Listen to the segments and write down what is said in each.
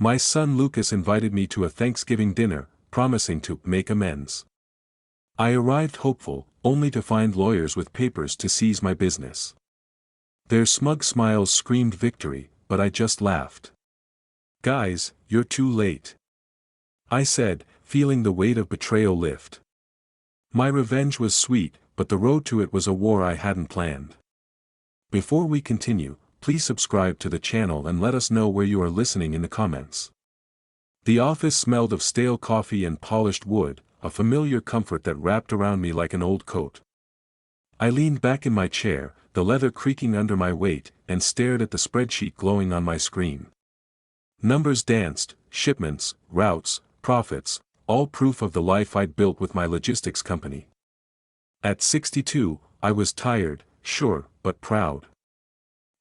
My son Lucas invited me to a Thanksgiving dinner, promising to make amends. I arrived hopeful, only to find lawyers with papers to seize my business. Their smug smiles screamed victory, but I just laughed. "Guys, you're too late," I said, feeling the weight of betrayal lift. My revenge was sweet, but the road to it was a war I hadn't planned. Before we continue, please subscribe to the channel and let us know where you are listening in the comments. The office smelled of stale coffee and polished wood, a familiar comfort that wrapped around me like an old coat. I leaned back in my chair, the leather creaking under my weight, and stared at the spreadsheet glowing on my screen. Numbers danced, shipments, routes, profits, all proof of the life I'd built with my logistics company. At 62, I was tired, sure, but proud.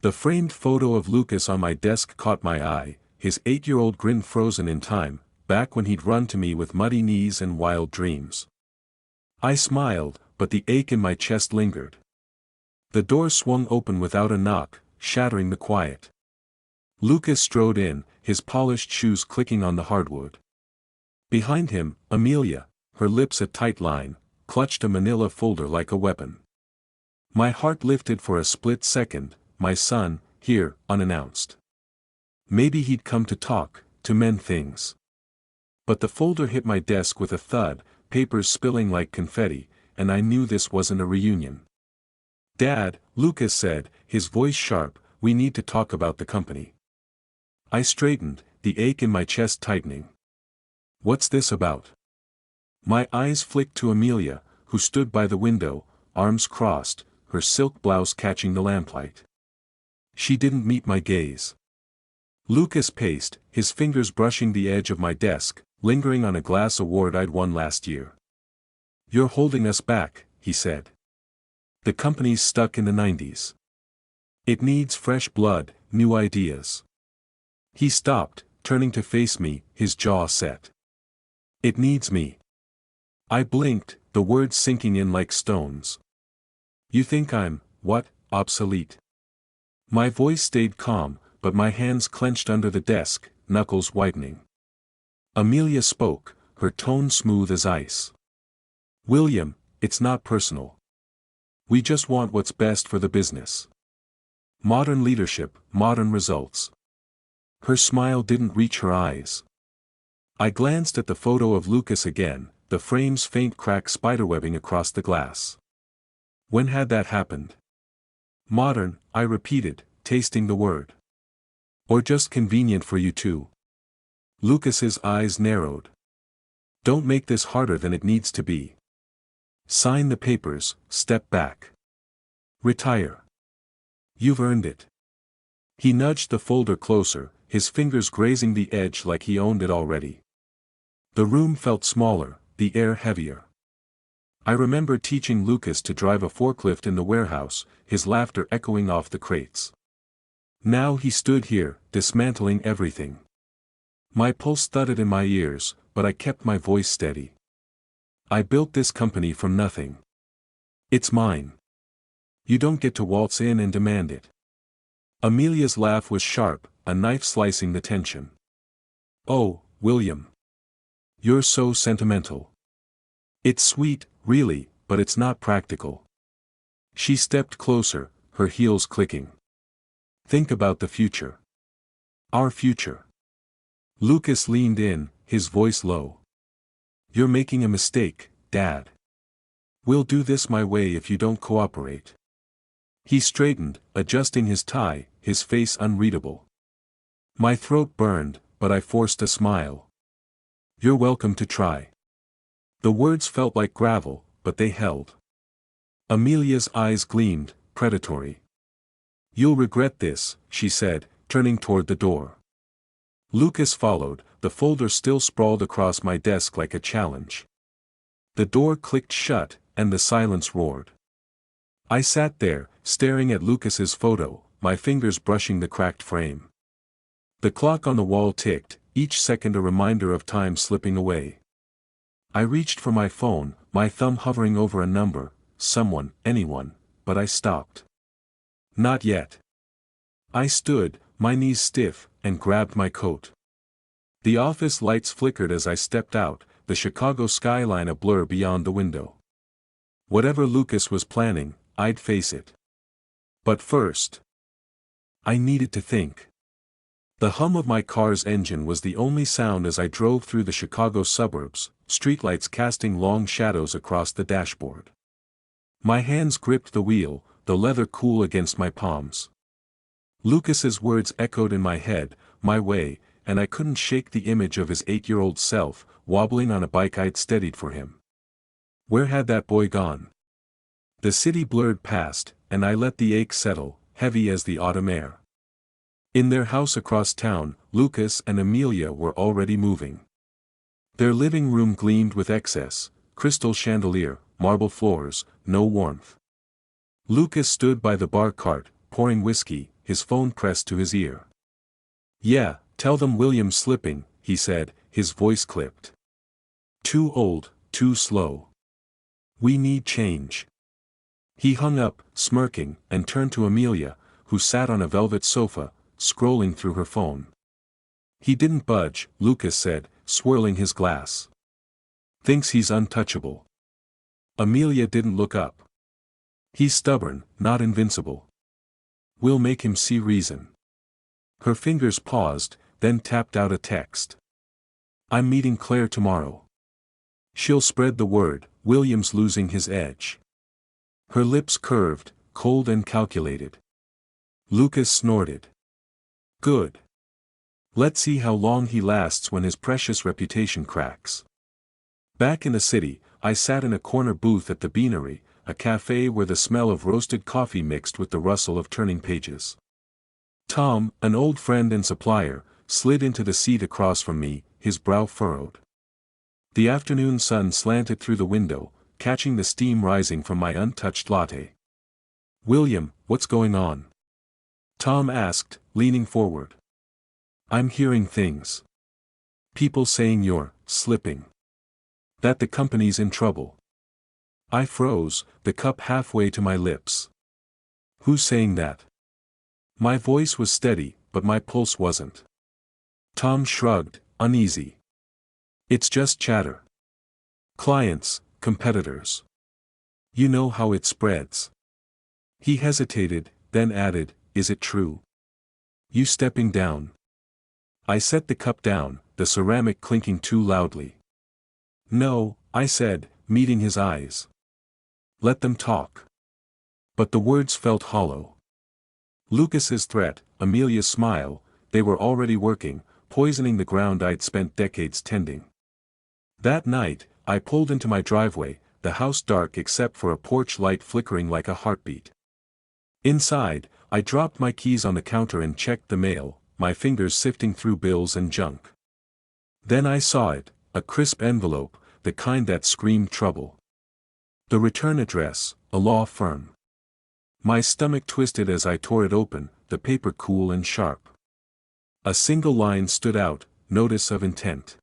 The framed photo of Lucas on my desk caught my eye, his 8-year-old grin frozen in time, back when he'd run to me with muddy knees and wild dreams. I smiled, but the ache in my chest lingered. The door swung open without a knock, shattering the quiet. Lucas strode in, his polished shoes clicking on the hardwood. Behind him, Amelia, her lips a tight line, clutched a manila folder like a weapon. My heart lifted for a split second, my son, here, unannounced. Maybe he'd come to talk, to mend things. But the folder hit my desk with a thud, papers spilling like confetti, and I knew this wasn't a reunion. "Dad," Lucas said, his voice sharp, "we need to talk about the company." I straightened, the ache in my chest tightening. "What's this about?" My eyes flicked to Amelia, who stood by the window, arms crossed, her silk blouse catching the lamplight. She didn't meet my gaze. Lucas paced, his fingers brushing the edge of my desk, lingering on a glass award I'd won last year. "You're holding us back," he said. "The company's stuck in the 90s. It needs fresh blood, new ideas." He stopped, turning to face me, his jaw set. "It needs me." I blinked, the words sinking in like stones. "You think I'm, what, obsolete?" My voice stayed calm, but my hands clenched under the desk, knuckles whitening. Amelia spoke, her tone smooth as ice. "William, it's not personal. We just want what's best for the business. Modern leadership, modern results." Her smile didn't reach her eyes. I glanced at the photo of Lucas again, the frame's faint crack spiderwebbing across the glass. When had that happened? "Modern," I repeated, tasting the word. "Or just convenient for you two?" Lucas's eyes narrowed. "Don't make this harder than it needs to be. Sign the papers, step back. Retire. You've earned it." He nudged the folder closer, his fingers grazing the edge like he owned it already. The room felt smaller, the air heavier. I remember teaching Lucas to drive a forklift in the warehouse, his laughter echoing off the crates. Now he stood here, dismantling everything. My pulse thudded in my ears, but I kept my voice steady. "I built this company from nothing. It's mine. You don't get to waltz in and demand it." Amelia's laugh was sharp, a knife slicing the tension. "Oh, William. You're so sentimental. It's sweet, really, but it's not practical." She stepped closer, her heels clicking. "Think about the future. Our future." Lucas leaned in, his voice low. "You're making a mistake, Dad. We'll do this my way if you don't cooperate." He straightened, adjusting his tie, his face unreadable. My throat burned, but I forced a smile. "You're welcome to try." The words felt like gravel, but they held. Amelia's eyes gleamed, predatory. "You'll regret this," she said, turning toward the door. Lucas followed, the folder still sprawled across my desk like a challenge. The door clicked shut, and the silence roared. I sat there, staring at Lucas's photo, my fingers brushing the cracked frame. The clock on the wall ticked, each second a reminder of time slipping away. I reached for my phone, my thumb hovering over a number, someone, anyone, but I stopped. Not yet. I stood, my knees stiff, and grabbed my coat. The office lights flickered as I stepped out, the Chicago skyline a blur beyond the window. Whatever Lucas was planning, I'd face it. But first, I needed to think. The hum of my car's engine was the only sound as I drove through the Chicago suburbs, streetlights casting long shadows across the dashboard. My hands gripped the wheel, the leather cool against my palms. Lucas's words echoed in my head, my way, and I couldn't shake the image of his 8-year-old self, wobbling on a bike I'd steadied for him. Where had that boy gone? The city blurred past, and I let the ache settle, heavy as the autumn air. In their house across town, Lucas and Amelia were already moving. Their living room gleamed with excess, crystal chandelier, marble floors, no warmth. Lucas stood by the bar cart, pouring whiskey, his phone pressed to his ear. "Yeah, tell them William's slipping," he said, his voice clipped. "Too old, too slow. We need change." He hung up, smirking, and turned to Amelia, who sat on a velvet sofa, scrolling through her phone. "He didn't budge," Lucas said, swirling his glass. "Thinks he's untouchable." Amelia didn't look up. "He's stubborn, not invincible. We'll make him see reason." Her fingers paused, then tapped out a text. "I'm meeting Claire tomorrow. She'll spread the word, William's losing his edge." Her lips curved, cold and calculated. Lucas snorted. "Good. Let's see how long he lasts when his precious reputation cracks." Back in the city, I sat in a corner booth at the Beanery, a cafe where the smell of roasted coffee mixed with the rustle of turning pages. Tom, an old friend and supplier, slid into the seat across from me, his brow furrowed. The afternoon sun slanted through the window, catching the steam rising from my untouched latte. "William, what's going on?" Tom asked, leaning forward. "I'm hearing things. People saying you're slipping. That the company's in trouble." I froze, the cup halfway to my lips. "Who's saying that?" My voice was steady, but my pulse wasn't. Tom shrugged, uneasy. "It's just chatter. Clients, competitors. You know how it spreads." He hesitated, then added, "Is it true? You stepping down?" I set the cup down, the ceramic clinking too loudly. "No," I said, meeting his eyes. "Let them talk." But the words felt hollow. Lucas's threat, Amelia's smile, they were already working, poisoning the ground I'd spent decades tending. That night, I pulled into my driveway, the house dark except for a porch light flickering like a heartbeat. Inside, I dropped my keys on the counter and checked the mail, my fingers sifting through bills and junk. Then I saw it, a crisp envelope, the kind that screamed trouble. The return address, a law firm. My stomach twisted as I tore it open, the paper cool and sharp. A single line stood out, notice of intent.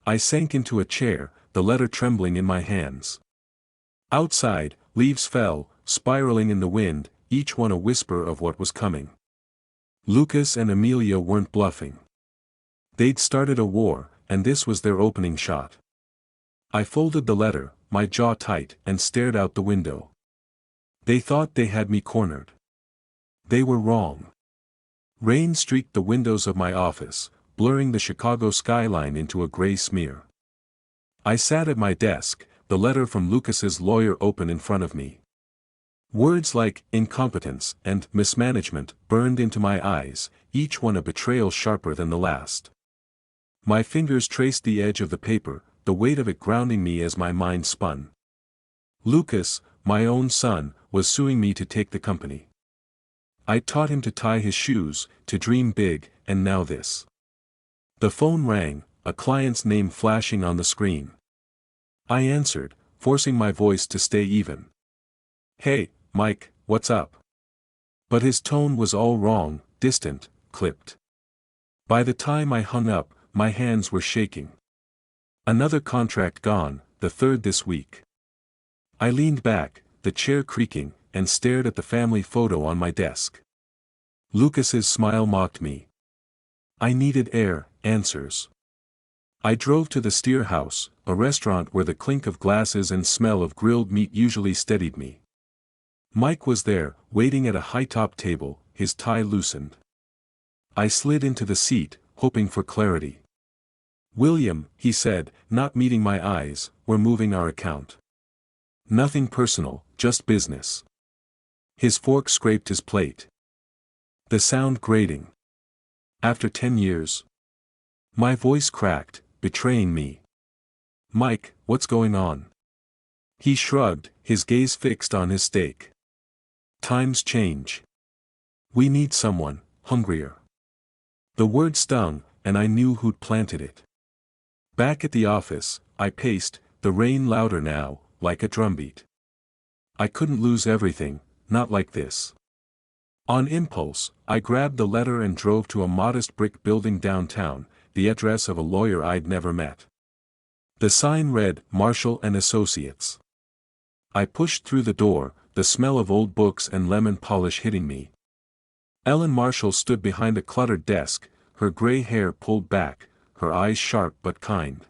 I sank into a chair, the letter trembling in my hands. Outside, leaves fell, spiraling in the wind, each one a whisper of what was coming. Lucas and Amelia weren't bluffing. They'd started a war, and this was their opening shot. I folded the letter, my jaw tight, and stared out the window. They thought they had me cornered. They were wrong. Rain streaked the windows of my office, blurring the Chicago skyline into a gray smear. I sat at my desk, the letter from Lucas's lawyer open in front of me. Words like incompetence and mismanagement burned into my eyes, each one a betrayal sharper than the last. My fingers traced the edge of the paper, the weight of it grounding me as my mind spun. Lucas, my own son, was suing me to take the company. I'd taught him to tie his shoes, to dream big, and now this. The phone rang, a client's name flashing on the screen. I answered, forcing my voice to stay even. "Hey, Mike, what's up?" But his tone was all wrong, distant, clipped. By the time I hung up, my hands were shaking. Another contract gone, the third this week. I leaned back, the chair creaking, and stared at the family photo on my desk. Lucas's smile mocked me. I needed air, answers. I drove to the Steer House, a restaurant where the clink of glasses and smell of grilled meat usually steadied me. Mike was there, waiting at a high-top table, his tie loosened. I slid into the seat, hoping for clarity. "William," he said, not meeting my eyes, "we're moving our account. Nothing personal, just business." His fork scraped his plate. The sound grating. "After 10 years?" My voice cracked, betraying me. "Mike, what's going on?" He shrugged, his gaze fixed on his steak. "Times change. We need someone hungrier." The word stung, and I knew who'd planted it. Back at the office, I paced, the rain louder now, like a drumbeat. I couldn't lose everything, not like this. On impulse, I grabbed the letter and drove to a modest brick building downtown, the address of a lawyer I'd never met. The sign read, "Marshall and Associates." I pushed through the door, the smell of old books and lemon polish hitting me. Ellen Marshall stood behind a cluttered desk, her gray hair pulled back, her eyes sharp but kind.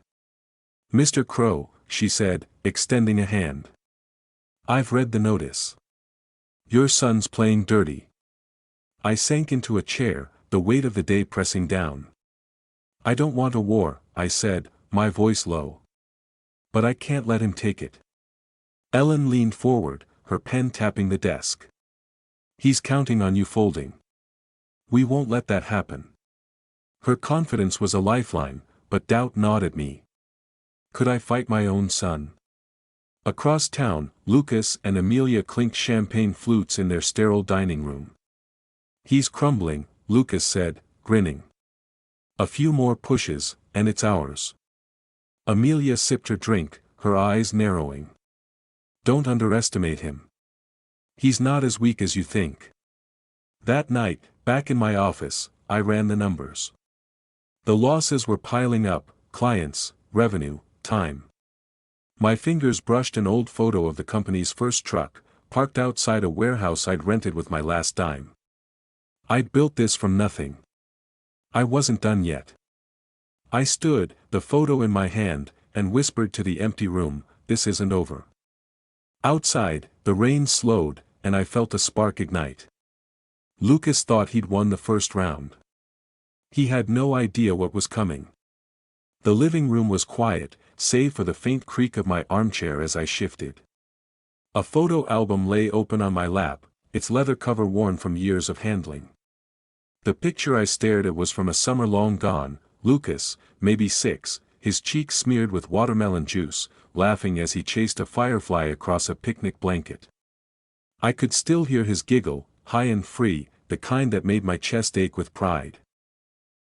"Mr. Crow," she said, extending a hand. "I've read the notice. Your son's playing dirty." I sank into a chair, the weight of the day pressing down. "I don't want a war," I said, my voice low. "But I can't let him take it." Ellen leaned forward, her pen tapping the desk. "He's counting on you folding. We won't let that happen." Her confidence was a lifeline, but doubt gnawed at me. Could I fight my own son? Across town, Lucas and Amelia clinked champagne flutes in their sterile dining room. "He's crumbling," Lucas said, grinning. "A few more pushes, and it's ours." Amelia sipped her drink, her eyes narrowing. "Don't underestimate him. He's not as weak as you think." That night, back in my office, I ran the numbers. The losses were piling up: clients, revenue, time. My fingers brushed an old photo of the company's first truck, parked outside a warehouse I'd rented with my last dime. I'd built this from nothing. I wasn't done yet. I stood, the photo in my hand, and whispered to the empty room, "This isn't over." Outside, the rain slowed, and I felt a spark ignite. Lucas thought he'd won the first round. He had no idea what was coming. The living room was quiet, save for the faint creak of my armchair as I shifted. A photo album lay open on my lap, its leather cover worn from years of handling. The picture I stared at was from a summer long gone, Lucas, maybe 6, his cheeks smeared with watermelon juice, laughing as he chased a firefly across a picnic blanket. I could still hear his giggle, high and free, the kind that made my chest ache with pride.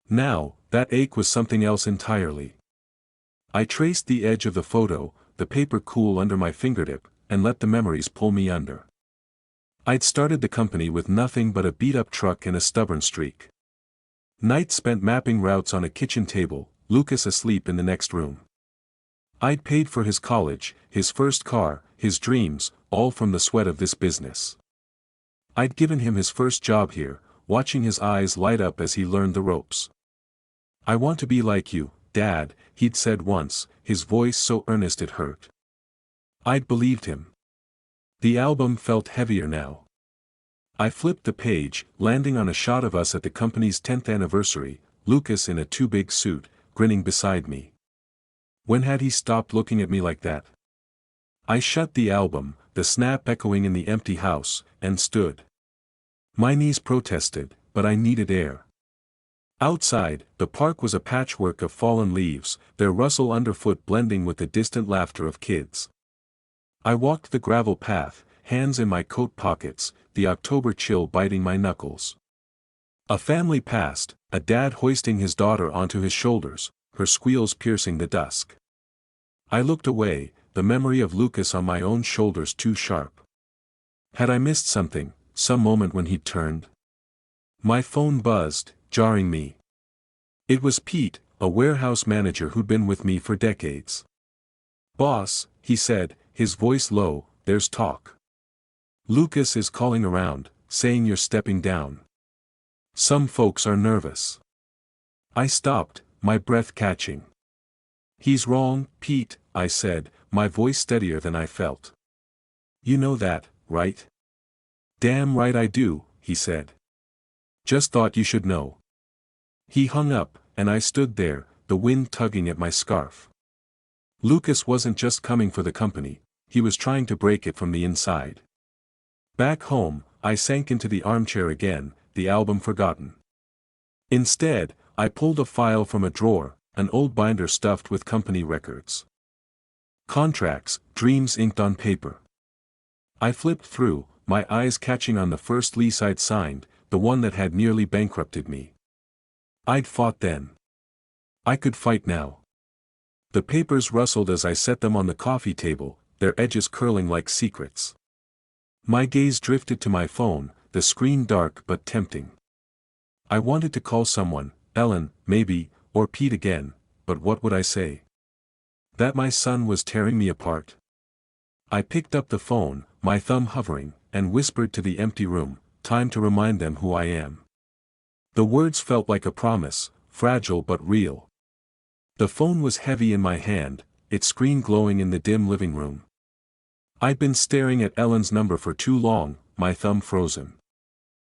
Now, that ache was something else entirely. I traced the edge of the photo, the paper cool under my fingertip, and let the memories pull me under. I'd started the company with nothing but a beat-up truck and a stubborn streak. Nights spent mapping routes on a kitchen table, Lucas asleep in the next room. I'd paid for his college, his first car, his dreams, all from the sweat of this business. I'd given him his first job here, watching his eyes light up as he learned the ropes. "I want to be like you, Dad," he'd said once, his voice so earnest it hurt. I'd believed him. The album felt heavier now. I flipped the page, landing on a shot of us at the company's 10th anniversary, Lucas in a too-big suit, grinning beside me. When had he stopped looking at me like that? I shut the album, the snap echoing in the empty house, and stood. My knees protested, but I needed air. Outside, the park was a patchwork of fallen leaves, their rustle underfoot blending with the distant laughter of kids. I walked the gravel path, hands in my coat pockets, the October chill biting my knuckles. A family passed, a dad hoisting his daughter onto his shoulders, her squeals piercing the dusk. I looked away, the memory of Lucas on my own shoulders too sharp. Had I missed something, some moment when he'd turned? My phone buzzed, jarring me. It was Pete, a warehouse manager who'd been with me for decades. "Boss," he said, his voice low, "there's talk. Lucas is calling around, saying you're stepping down. Some folks are nervous." I stopped, my breath catching. "He's wrong, Pete," I said, my voice steadier than I felt. "You know that, right?" "Damn right I do," he said. "Just thought you should know." He hung up, and I stood there, the wind tugging at my scarf. Lucas wasn't just coming for the company, he was trying to break it from the inside. Back home, I sank into the armchair again, the album forgotten. Instead, I pulled a file from a drawer, an old binder stuffed with company records. Contracts, dreams inked on paper. I flipped through, my eyes catching on the first lease I'd signed, the one that had nearly bankrupted me. I'd fought then. I could fight now. The papers rustled as I set them on the coffee table, their edges curling like secrets. My gaze drifted to my phone, the screen dark but tempting. I wanted to call someone, Ellen, maybe, or Pete again, but what would I say? That my son was tearing me apart? I picked up the phone, my thumb hovering, and whispered to the empty room, "Time to remind them who I am." The words felt like a promise, fragile but real. The phone was heavy in my hand, its screen glowing in the dim living room. I'd been staring at Ellen's number for too long, my thumb frozen.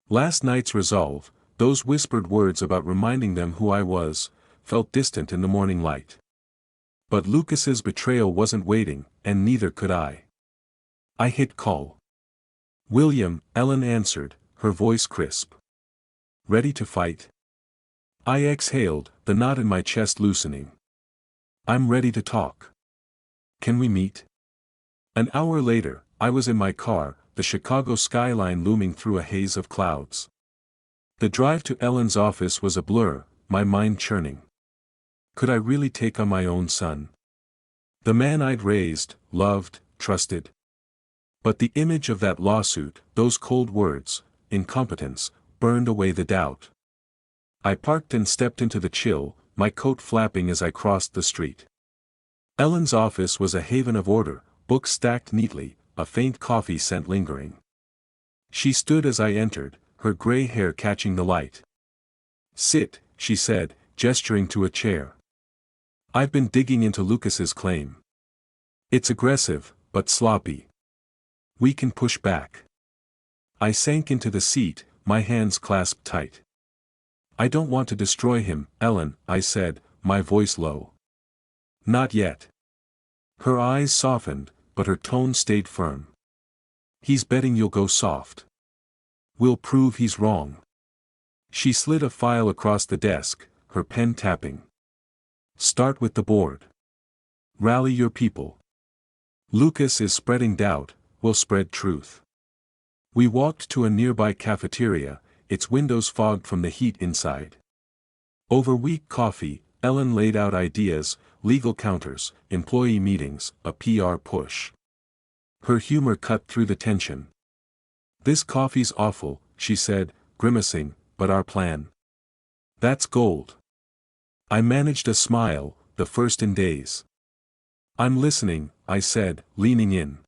Last night's resolve, those whispered words about reminding them who I was, felt distant in the morning light. But Lucas's betrayal wasn't waiting, and neither could I. I hit call. "William," Ellen answered, her voice crisp. "Ready to fight?" I exhaled, the knot in my chest loosening. "I'm ready to talk. Can we meet?" An hour later, I was in my car, the Chicago skyline looming through a haze of clouds. The drive to Ellen's office was a blur, my mind churning. Could I really take on my own son? The man I'd raised, loved, trusted. But the image of that lawsuit, those cold words, incompetence, burned away the doubt. I parked and stepped into the chill, my coat flapping as I crossed the street. Ellen's office was a haven of order, books stacked neatly, a faint coffee scent lingering. She stood as I entered, her gray hair catching the light. "Sit," she said, gesturing to a chair. "I've been digging into Lucas's claim. It's aggressive, but sloppy. We can push back." I sank into the seat, my hands clasped tight. "I don't want to destroy him, Ellen," I said, my voice low. "Not yet." Her eyes softened, but her tone stayed firm. "He's betting you'll go soft. We'll prove he's wrong." She slid a file across the desk, her pen tapping. "Start with the board. Rally your people. Lucas is spreading doubt, we'll spread truth." We walked to a nearby cafeteria, its windows fogged from the heat inside. Over weak coffee, Ellen laid out ideas, legal counters, employee meetings, a PR push. Her humor cut through the tension. "This coffee's awful," she said, grimacing, "but our plan. That's gold." I managed a smile, the first in days. "I'm listening," I said, leaning in.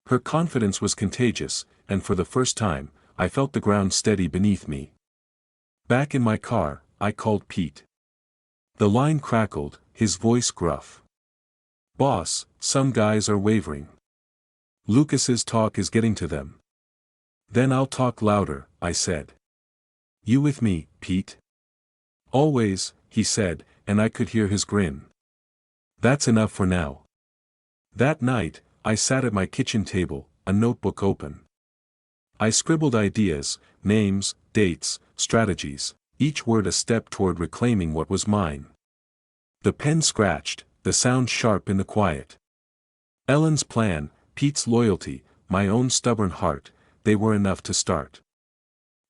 Her confidence was contagious, and for the first time, I felt the ground steady beneath me. Back in my car, I called Pete. The line crackled, his voice gruff. "Boss, some guys are wavering. Lucas's talk is getting to them." "Then I'll talk louder," I said. "You with me, Pete?" "Always," he said, and I could hear his grin. "That's enough for now." That night, I sat at my kitchen table, a notebook open. I scribbled ideas, names, dates, strategies, each word a step toward reclaiming what was mine. The pen scratched, the sound sharp in the quiet. Ellen's plan, Pete's loyalty, my own stubborn heart, they were enough to start.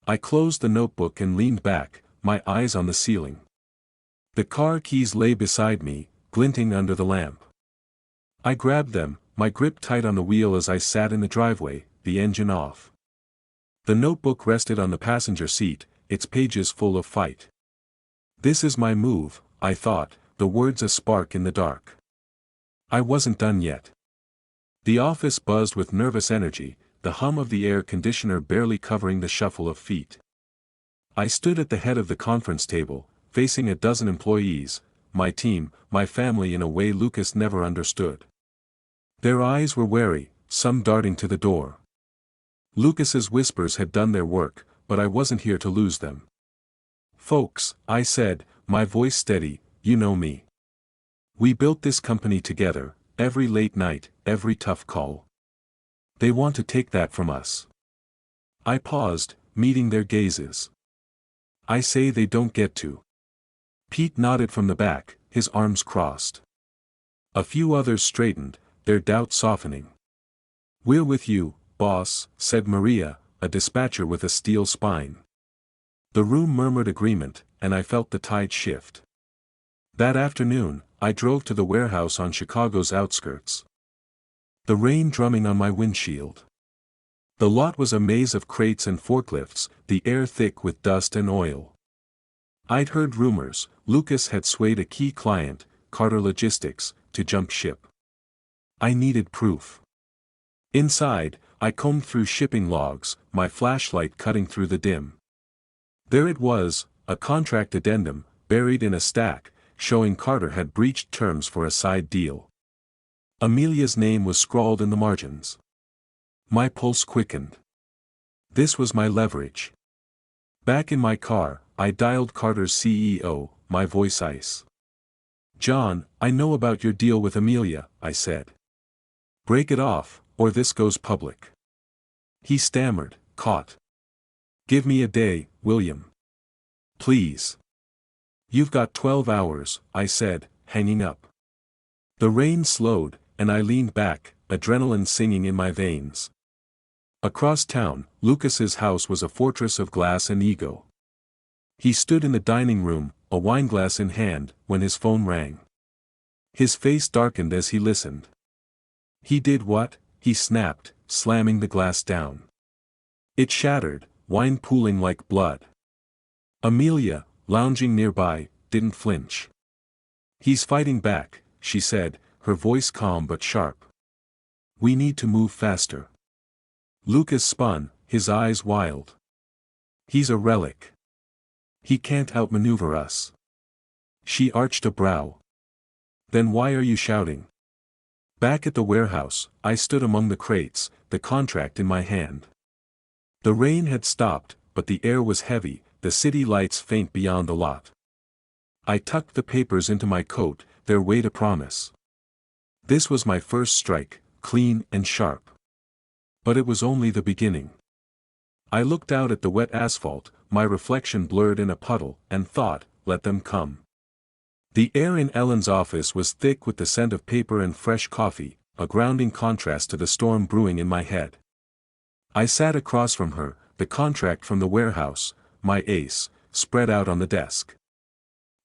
I closed the notebook and leaned back, my eyes on the ceiling. The car keys lay beside me, glinting under the lamp. I grabbed them, my grip tight on the wheel as I sat in the driveway, the engine off. The notebook rested on the passenger seat, its pages full of fight. "This is my move," I thought, the words a spark in the dark. I wasn't done yet. The office buzzed with nervous energy, the hum of the air conditioner barely covering the shuffle of feet. I stood at the head of the conference table, facing a dozen employees, my team, my family in a way Lucas never understood. Their eyes were wary, some darting to the door. Lucas's whispers had done their work, but I wasn't here to lose them. "Folks," I said, my voice steady, "you know me. We built this company together, every late night, every tough call. They want to take that from us." I paused, meeting their gazes. "I say they don't get to." Pete nodded from the back, his arms crossed. A few others straightened, their doubt softening. "We're with you, boss," said Maria, a dispatcher with a steel spine. The room murmured agreement, and I felt the tide shift. That afternoon, I drove to the warehouse on Chicago's outskirts. The rain drumming on my windshield. The lot was a maze of crates and forklifts, the air thick with dust and oil. I'd heard rumors, Lucas had swayed a key client, Carter Logistics, to jump ship. I needed proof. Inside, I combed through shipping logs, my flashlight cutting through the dim. There it was, a contract addendum, buried in a stack, showing Carter had breached terms for a side deal. Amelia's name was scrawled in the margins. My pulse quickened. This was my leverage. Back in my car, I dialed Carter's CEO, my voice ice. "John, I know about your deal with Amelia," I said. "Break it off, or this goes public." He stammered, caught. "Give me a day, William. Please." "You've got 12 hours, I said, hanging up. The rain slowed, and I leaned back, adrenaline singing in my veins. Across town, Lucas's house was a fortress of glass and ego. He stood in the dining room, a wineglass in hand, when his phone rang. His face darkened as he listened. "He did what?" he snapped, slamming the glass down. It shattered, wine pooling like blood. Amelia, lounging nearby, didn't flinch. "He's fighting back," she said, her voice calm but sharp. "We need to move faster." Lucas spun, his eyes wild. "He's a relic. He can't outmaneuver us." She arched a brow. "Then why are you shouting?" Back at the warehouse, I stood among the crates, the contract in my hand. The rain had stopped, but the air was heavy, the city lights faint beyond the lot. I tucked the papers into my coat, their weight a promise. This was my first strike, clean and sharp. But it was only the beginning. I looked out at the wet asphalt, my reflection blurred in a puddle, and thought, let them come. The air in Ellen's office was thick with the scent of paper and fresh coffee, a grounding contrast to the storm brewing in my head. I sat across from her, the contract from the warehouse, my ace, spread out on the desk.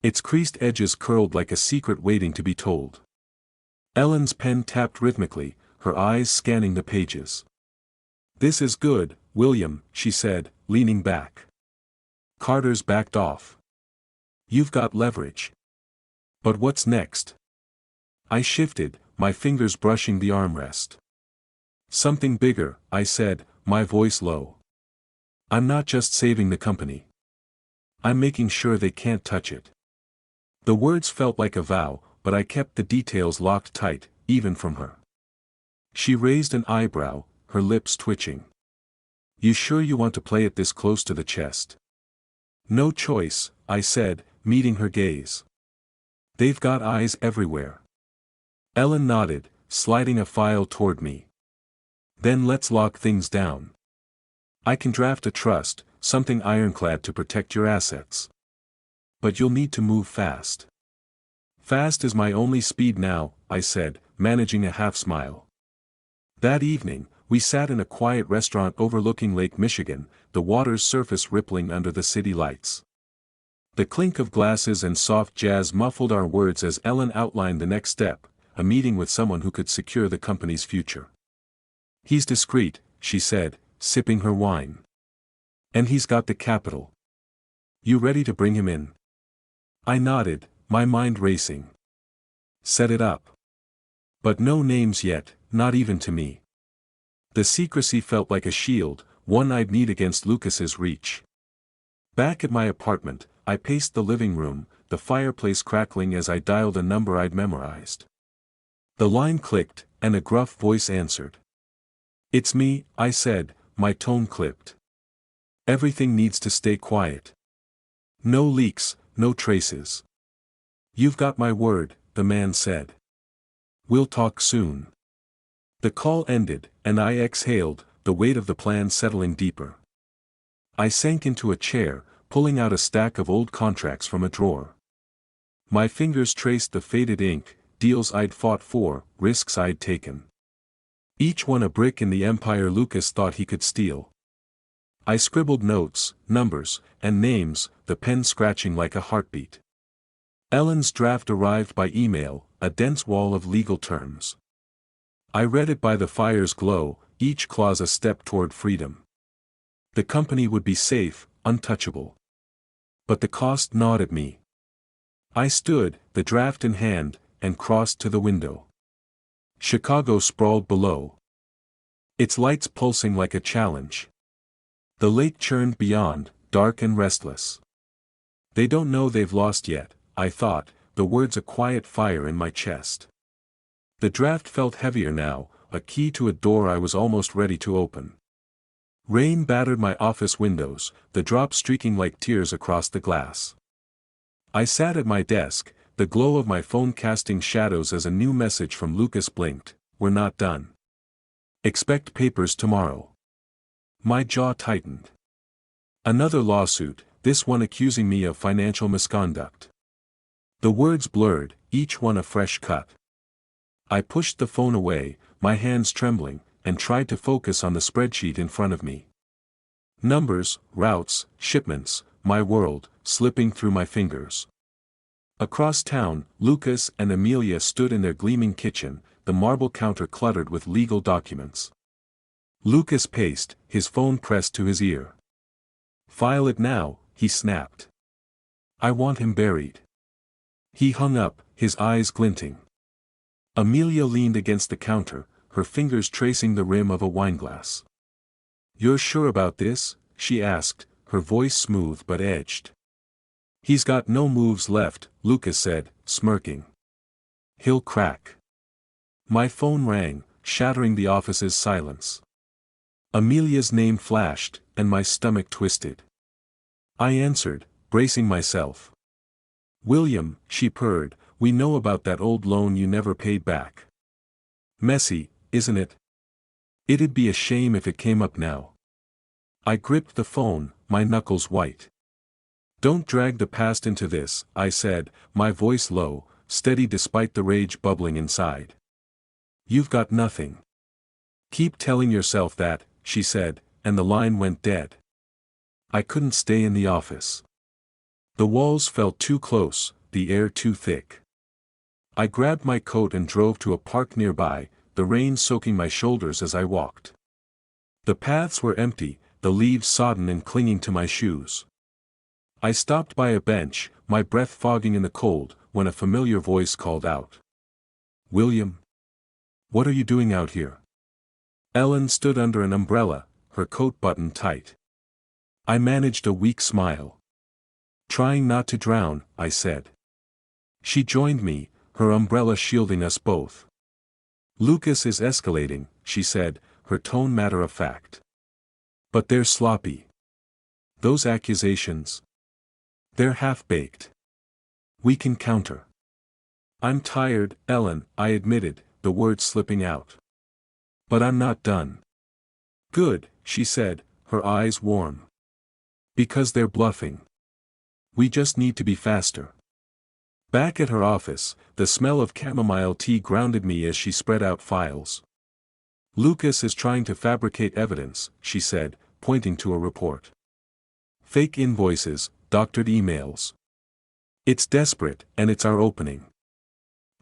Its creased edges curled like a secret waiting to be told. Ellen's pen tapped rhythmically, her eyes scanning the pages. "This is good, William," she said, leaning back. Carter's backed off. "You've got leverage. But what's next?" I shifted, my fingers brushing the armrest. "Something bigger," I said, my voice low. "I'm not just saving the company. I'm making sure they can't touch it." The words felt like a vow, but I kept the details locked tight, even from her. She raised an eyebrow, her lips twitching. "You sure you want to play it this close to the chest?" "No choice," I said, meeting her gaze. "They've got eyes everywhere." Ellen nodded, sliding a file toward me. "Then let's lock things down. I can draft a trust, something ironclad to protect your assets. But you'll need to move fast." "Fast is my only speed now," I said, managing a half smile. That evening, we sat in a quiet restaurant overlooking Lake Michigan, the water's surface rippling under the city lights. The clink of glasses and soft jazz muffled our words as Ellen outlined the next step, a meeting with someone who could secure the company's future. "He's discreet," she said, sipping her wine. "And he's got the capital. You ready to bring him in?" I nodded, my mind racing. "Set it up." But no names yet, not even to me. The secrecy felt like a shield, one I'd need against Lucas's reach. Back at my apartment, I paced the living room, the fireplace crackling as I dialed a number I'd memorized. The line clicked, and a gruff voice answered. "It's me," I said, my tone clipped. "Everything needs to stay quiet. No leaks, no traces." "You've got my word," the man said. "We'll talk soon." The call ended, and I exhaled, the weight of the plan settling deeper. I sank into a chair, pulling out a stack of old contracts from a drawer. My fingers traced the faded ink, deals I'd fought for, risks I'd taken. Each one a brick in the empire Lucas thought he could steal. I scribbled notes, numbers, and names, the pen scratching like a heartbeat. Ellen's draft arrived by email, a dense wall of legal terms. I read it by the fire's glow, each clause a step toward freedom. The company would be safe, untouchable. But the cost gnawed at me. I stood, the draft in hand, and crossed to the window. Chicago sprawled below, its lights pulsing like a challenge. The lake churned beyond, dark and restless. They don't know they've lost yet, I thought, the words a quiet fire in my chest. The draft felt heavier now, a key to a door I was almost ready to open. Rain battered my office windows, the drops streaking like tears across the glass. I sat at my desk, the glow of my phone casting shadows as a new message from Lucas blinked. "We're not done. Expect papers tomorrow." My jaw tightened. Another lawsuit, this one accusing me of financial misconduct. The words blurred, each one a fresh cut. I pushed the phone away, my hands trembling, and tried to focus on the spreadsheet in front of me. Numbers, routes, shipments, my world, slipping through my fingers. Across town, Lucas and Amelia stood in their gleaming kitchen, the marble counter cluttered with legal documents. Lucas paced, his phone pressed to his ear. "File it now," he snapped. "I want him buried." He hung up, his eyes glinting. Amelia leaned against the counter, her fingers tracing the rim of a wineglass. "You're sure about this?" she asked, her voice smooth but edged. "He's got no moves left," Lucas said, smirking. "He'll crack." My phone rang, shattering the office's silence. Amelia's name flashed, and my stomach twisted. I answered, bracing myself. "William," she purred, "we know about that old loan you never paid back. Messy, isn't it? It'd be a shame if it came up now." I gripped the phone, my knuckles white. "Don't drag the past into this," I said, my voice low, steady despite the rage bubbling inside. "You've got nothing." "Keep telling yourself that," she said, and the line went dead. I couldn't stay in the office. The walls felt too close, the air too thick. I grabbed my coat and drove to a park nearby, the rain soaking my shoulders as I walked. The paths were empty, the leaves sodden and clinging to my shoes. I stopped by a bench, my breath fogging in the cold, when a familiar voice called out. "William? What are you doing out here?" Ellen stood under an umbrella, her coat buttoned tight. I managed a weak smile. "Trying not to drown," I said. She joined me, her umbrella shielding us both. "Lucas is escalating," she said, her tone matter-of-fact. "But they're sloppy. Those accusations. They're half-baked. We can counter." "I'm tired, Ellen," I admitted, the words slipping out. "But I'm not done." "Good," she said, her eyes warm. "Because they're bluffing. We just need to be faster." Back at her office, the smell of chamomile tea grounded me as she spread out files. "Lucas is trying to fabricate evidence," she said, pointing to a report. "Fake invoices, doctored emails. It's desperate, and it's our opening."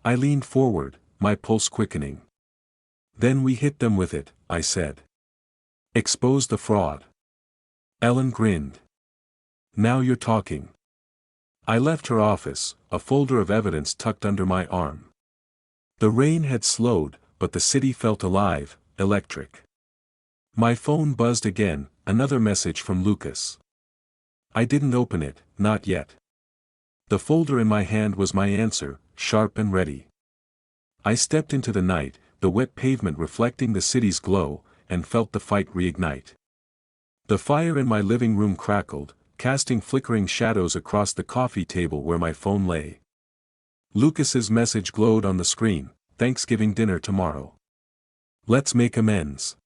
I leaned forward, my pulse quickening. "Then we hit them with it," I said. "Expose the fraud." Ellen grinned. "Now you're talking." I left her office, a folder of evidence tucked under my arm. The rain had slowed, but the city felt alive, electric. My phone buzzed again, another message from Lucas. I didn't open it, not yet. The folder in my hand was my answer, sharp and ready. I stepped into the night, the wet pavement reflecting the city's glow, and felt the fight reignite. The fire in my living room crackled, casting flickering shadows across the coffee table where my phone lay. Lucas's message glowed on the screen, Thanksgiving dinner tomorrow. Let's make amends.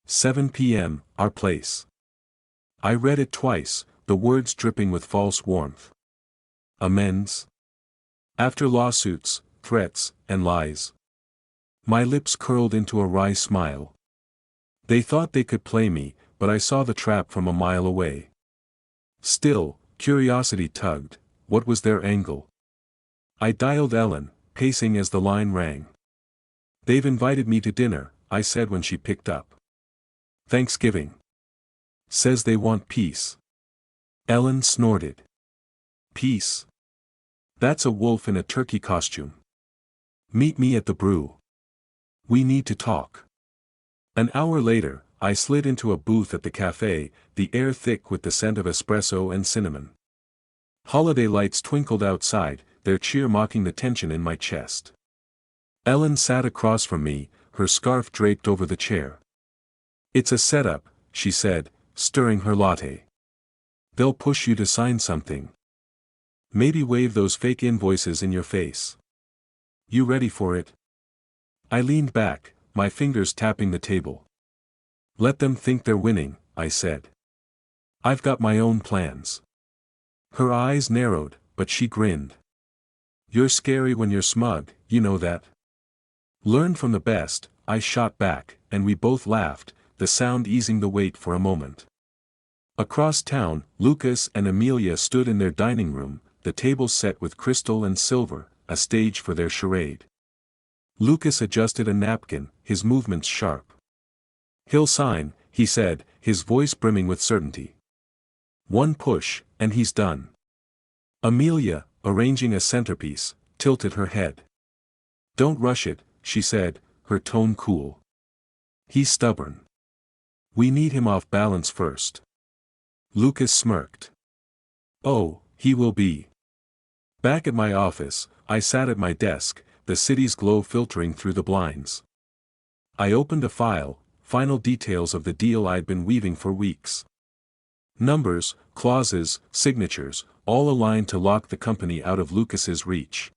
7 p.m., our place. I read it twice, the words dripping with false warmth. Amends? After lawsuits, threats, and lies. My lips curled into a wry smile. They thought they could play me, but I saw the trap from a mile away. Still, curiosity tugged. What was their angle? I dialed Ellen, pacing as the line rang. They've invited me to dinner, I said when she picked up. Thanksgiving. Says they want peace. Ellen snorted. Peace? That's a wolf in a turkey costume. Meet me at the brew. We need to talk. An hour later, I slid into a booth at the cafe, the air thick with the scent of espresso and cinnamon. Holiday lights twinkled outside, their cheer mocking the tension in my chest. Ellen sat across from me, her scarf draped over the chair. It's a setup, she said, stirring her latte. They'll push you to sign something. Maybe wave those fake invoices in your face. You ready for it? I leaned back, my fingers tapping the table. Let them think they're winning, I said. I've got my own plans. Her eyes narrowed, but she grinned. You're scary when you're smug, you know that. Learn from the best, I shot back, and we both laughed, the sound easing the weight for a moment. Across town, Lucas and Amelia stood in their dining room, the tables set with crystal and silver, a stage for their charade. Lucas adjusted a napkin, his movements sharp. He'll sign, he said, his voice brimming with certainty. One push, and he's done. Amelia, arranging a centerpiece, tilted her head. Don't rush it, she said, her tone cool. He's stubborn. We need him off balance first. Lucas smirked. Oh, he will be. Back at my office, I sat at my desk, the city's glow filtering through the blinds. I opened a file, final details of the deal I'd been weaving for weeks. Numbers, clauses, signatures, all aligned to lock the company out of Lucas's reach.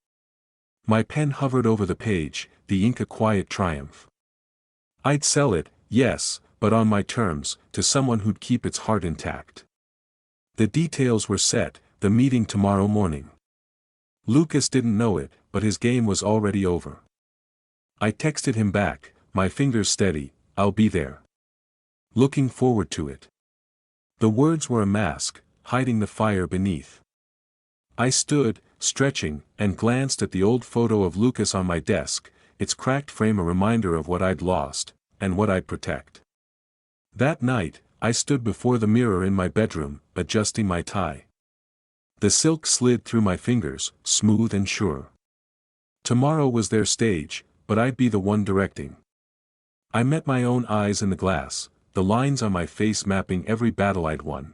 My pen hovered over the page, the ink a quiet triumph. I'd sell it, yes, but on my terms, to someone who'd keep its heart intact. The details were set, the meeting tomorrow morning. Lucas didn't know it, but his game was already over. I texted him back, my fingers steady, I'll be there. Looking forward to it. The words were a mask, hiding the fire beneath. I stood, stretching, and glanced at the old photo of Lucas on my desk, its cracked frame a reminder of what I'd lost, and what I'd protect. That night, I stood before the mirror in my bedroom, adjusting my tie. The silk slid through my fingers, smooth and sure. Tomorrow was their stage, but I'd be the one directing. I met my own eyes in the glass, the lines on my face mapping every battle I'd won.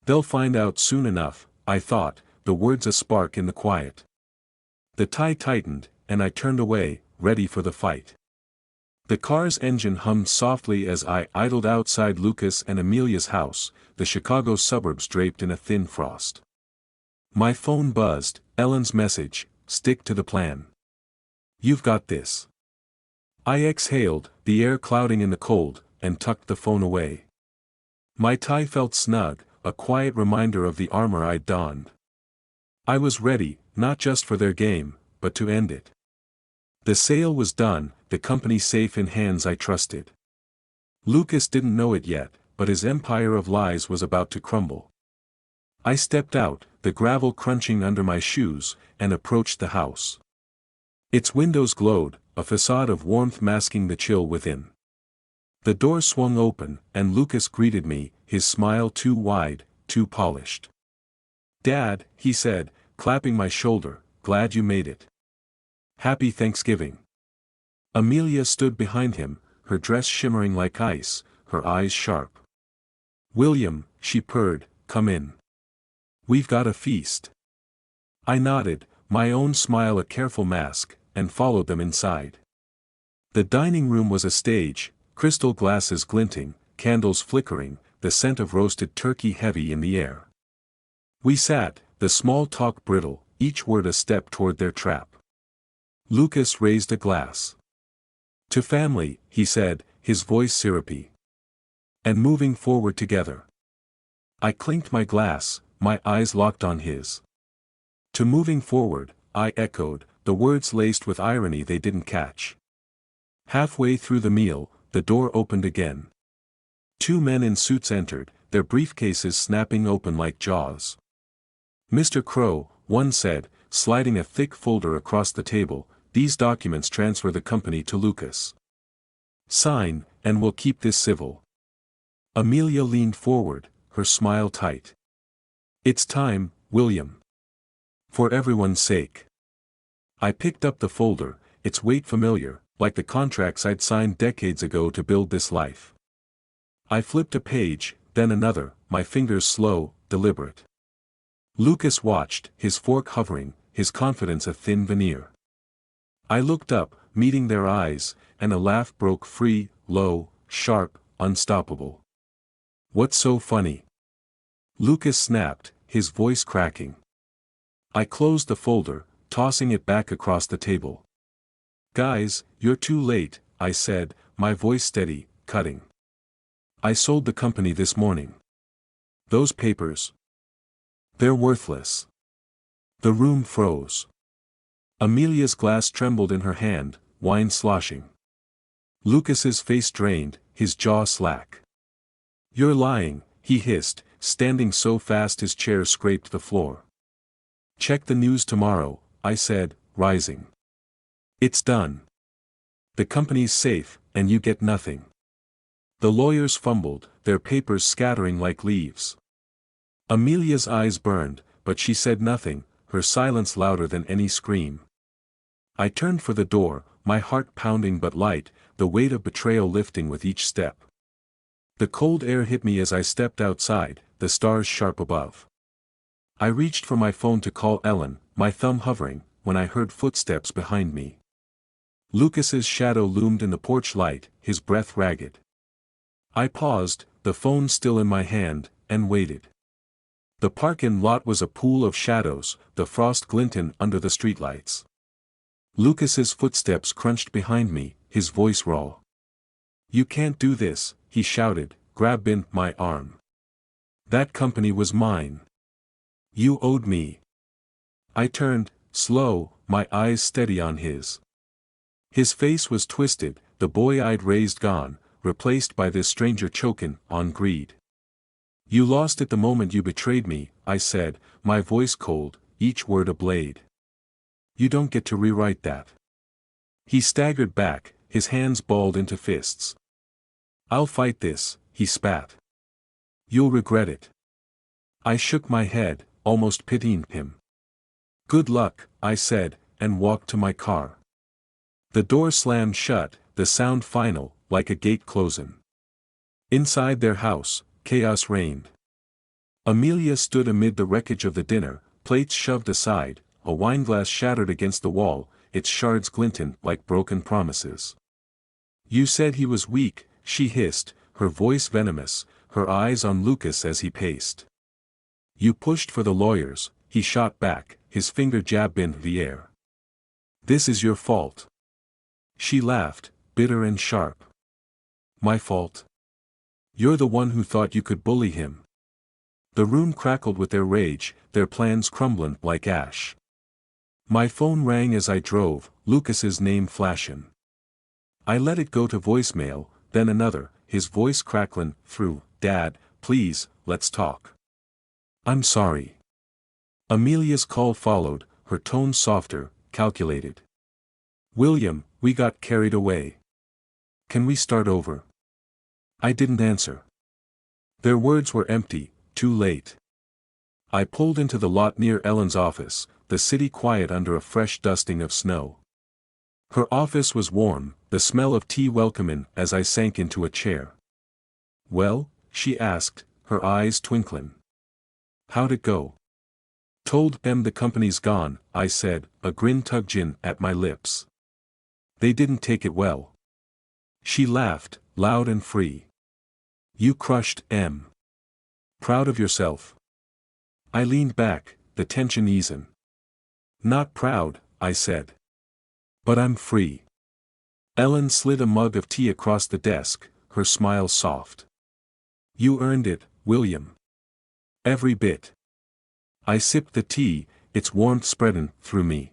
They'll find out soon enough, I thought, the words a spark in the quiet. The tie tightened, and I turned away, ready for the fight. The car's engine hummed softly as I idled outside Lucas and Amelia's house, the Chicago suburbs draped in a thin frost. My phone buzzed, Ellen's message, stick to the plan. You've got this. I exhaled, the air clouding in the cold, and tucked the phone away. My tie felt snug, a quiet reminder of the armor I'd donned. I was ready, not just for their game, but to end it. The sale was done, the company safe in hands I trusted. Lucas didn't know it yet, but his empire of lies was about to crumble. I stepped out, the gravel crunching under my shoes, and approached the house. Its windows glowed, a facade of warmth masking the chill within. The door swung open, and Lucas greeted me, his smile too wide, too polished. Dad, he said, clapping my shoulder, glad you made it. Happy Thanksgiving. Amelia stood behind him, her dress shimmering like ice, her eyes sharp. William, she purred, come in. We've got a feast. I nodded, my own smile a careful mask, and followed them inside. The dining room was a stage, crystal glasses glinting, candles flickering, the scent of roasted turkey heavy in the air. We sat, the small talk brittle, each word a step toward their trap. Lucas raised a glass. To family, he said, his voice syrupy. And moving forward together. I clinked my glass, my eyes locked on his. To moving forward, I echoed, the words laced with irony they didn't catch. Halfway through the meal, the door opened again. Two men in suits entered, their briefcases snapping open like jaws. Mr. Crow, one said, sliding a thick folder across the table, these documents transfer the company to Lucas. Sign, and we'll keep this civil. Amelia leaned forward, her smile tight. It's time, William. For everyone's sake. I picked up the folder, its weight familiar, like the contracts I'd signed decades ago to build this life. I flipped a page, then another, my fingers slow, deliberate. Lucas watched, his fork hovering, his confidence a thin veneer. I looked up, meeting their eyes, and a laugh broke free, low, sharp, unstoppable. What's so funny? Lucas snapped, his voice cracking. I closed the folder, tossing it back across the table. Guys, you're too late, I said, my voice steady, cutting. I sold the company this morning. Those papers. They're worthless. The room froze. Amelia's glass trembled in her hand, wine sloshing. Lucas's face drained, his jaw slack. You're lying, he hissed, standing so fast his chair scraped the floor. Check the news tomorrow, I said, rising. It's done. The company's safe, and you get nothing. The lawyers fumbled, their papers scattering like leaves. Amelia's eyes burned, but she said nothing, her silence louder than any scream. I turned for the door, my heart pounding but light, the weight of betrayal lifting with each step. The cold air hit me as I stepped outside, the stars sharp above. I reached for my phone to call Ellen, my thumb hovering, when I heard footsteps behind me. Lucas's shadow loomed in the porch light, his breath ragged. I paused, the phone still in my hand, and waited. The parking lot was a pool of shadows, the frost glinting under the streetlights. Lucas's footsteps crunched behind me, his voice raw. You can't do this, he shouted, grabbing my arm. That company was mine. You owed me. I turned, slow, my eyes steady on his. His face was twisted, the boy I'd raised gone, replaced by this stranger choking on greed. You lost it the moment you betrayed me, I said, my voice cold, each word a blade. You don't get to rewrite that. He staggered back, his hands balled into fists. I'll fight this, he spat. You'll regret it. I shook my head, almost pitying him. Good luck, I said, and walked to my car. The door slammed shut, the sound final, like a gate closing. Inside their house, chaos reigned. Amelia stood amid the wreckage of the dinner, plates shoved aside, a wineglass shattered against the wall, its shards glinting like broken promises. You said he was weak, she hissed, her voice venomous, her eyes on Lucas as he paced. You pushed for the lawyers, he shot back, his finger jabbed in the air. This is your fault. She laughed, bitter and sharp. My fault? You're the one who thought you could bully him. The room crackled with their rage, their plans crumbling like ash. My phone rang as I drove, Lucas's name flashing. I let it go to voicemail, then another, his voice crackling through, Dad, please, let's talk. I'm sorry. Amelia's call followed, her tone softer, calculated. William, we got carried away. Can we start over? I didn't answer. Their words were empty, too late. I pulled into the lot near Ellen's office, the city quiet under a fresh dusting of snow. Her office was warm, the smell of tea welcoming as I sank into a chair. Well, she asked, her eyes twinkling. How'd it go? Told them the company's gone, I said, a grin tugged in at my lips. They didn't take it well. She laughed, loud and free. You crushed M. Proud of yourself? I leaned back, the tension easing. Not proud, I said. But I'm free. Ellen slid a mug of tea across the desk, her smile soft. You earned it, William. Every bit. I sipped the tea, its warmth spreading through me.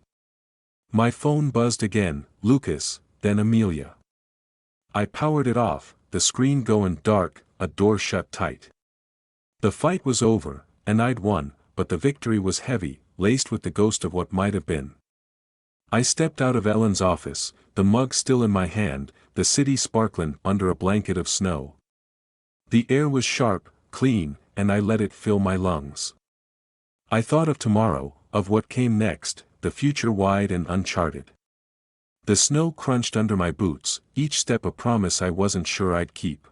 My phone buzzed again, Lucas, then Amelia. I powered it off, the screen going dark, a door shut tight. The fight was over, and I'd won, but the victory was heavy, laced with the ghost of what might have been. I stepped out of Ellen's office, the mug still in my hand, the city sparkling under a blanket of snow. The air was sharp, clean, and I let it fill my lungs. I thought of tomorrow, of what came next, the future wide and uncharted. The snow crunched under my boots, each step a promise I wasn't sure I'd keep.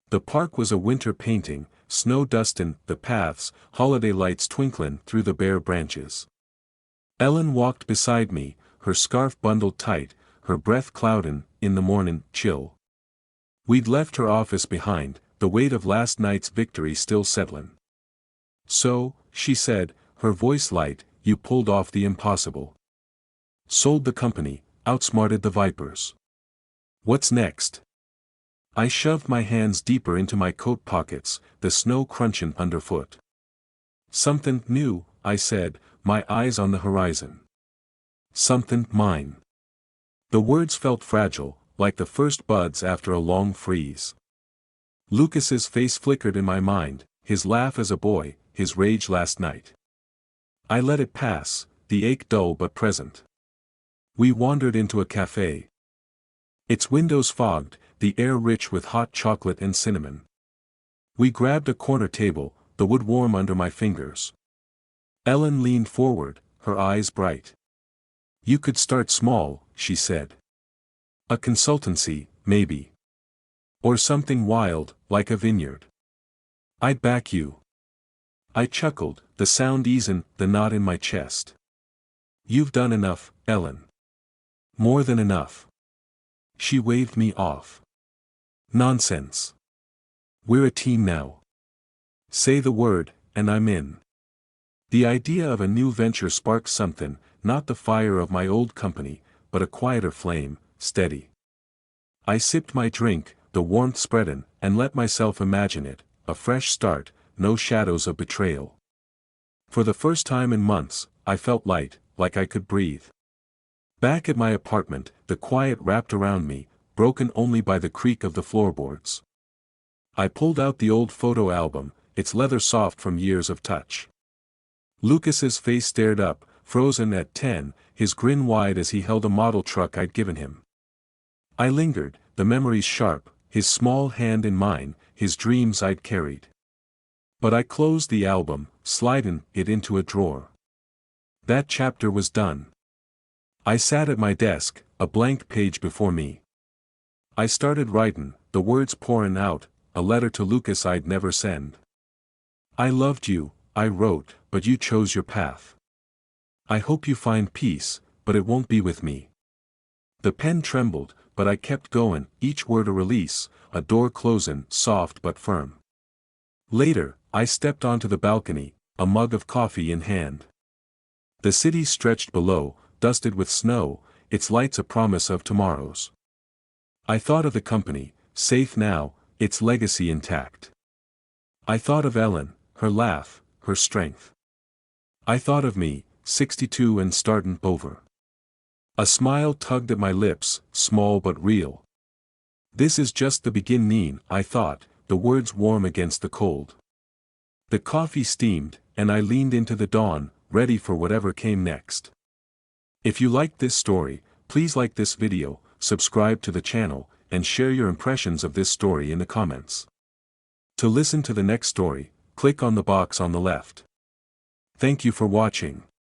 The park was a winter painting, snow dusting the paths, holiday lights twinkling through the bare branches. Ellen walked beside me, her scarf bundled tight, her breath clouding in the morning chill. We'd left her office behind, the weight of last night's victory still settling. So, she said, her voice light, you pulled off the impossible. Sold the company, outsmarted the vipers. What's next? I shoved my hands deeper into my coat pockets, the snow crunching underfoot. Something new, I said, my eyes on the horizon. Something mine. The words felt fragile, like the first buds after a long freeze. Lucas's face flickered in my mind, his laugh as a boy, his rage last night. I let it pass, the ache dull but present. We wandered into a cafe. Its windows fogged, the air rich with hot chocolate and cinnamon. We grabbed a corner table, the wood warm under my fingers. Ellen leaned forward, her eyes bright. You could start small, she said. A consultancy, maybe. Or something wild, like a vineyard. I'd back you. I chuckled, the sound easing the knot in my chest. You've done enough, Ellen. More than enough. She waved me off. Nonsense. We're a team now. Say the word, and I'm in. The idea of a new venture sparked something, not the fire of my old company, but a quieter flame, steady. I sipped my drink, the warmth spreading, and let myself imagine it, a fresh start, no shadows of betrayal. For the first time in months, I felt light, like I could breathe. Back at my apartment, the quiet wrapped around me, broken only by the creak of the floorboards. I pulled out the old photo album, its leather soft from years of touch. Lucas's face stared up, frozen at 10, his grin wide as he held a model truck I'd given him. I lingered, the memories sharp, his small hand in mine, his dreams I'd carried. But I closed the album, sliding it into a drawer. That chapter was done. I sat at my desk, a blank page before me. I started writing, the words pouring out, a letter to Lucas I'd never send. I loved you, I wrote, but you chose your path. I hope you find peace, but it won't be with me. The pen trembled, but I kept going, each word a release, a door closing, soft but firm. Later, I stepped onto the balcony, a mug of coffee in hand. The city stretched below, dusted with snow, its lights a promise of tomorrows. I thought of the company, safe now, its legacy intact. I thought of Ellen, her laugh, her strength. I thought of me, 62 and starting over. A smile tugged at my lips, small but real. This is just the beginning, I thought, the words warm against the cold. The coffee steamed, and I leaned into the dawn, ready for whatever came next. If you liked this story, please like this video, subscribe to the channel, and share your impressions of this story in the comments. To listen to the next story, click on the box on the left. Thank you for watching.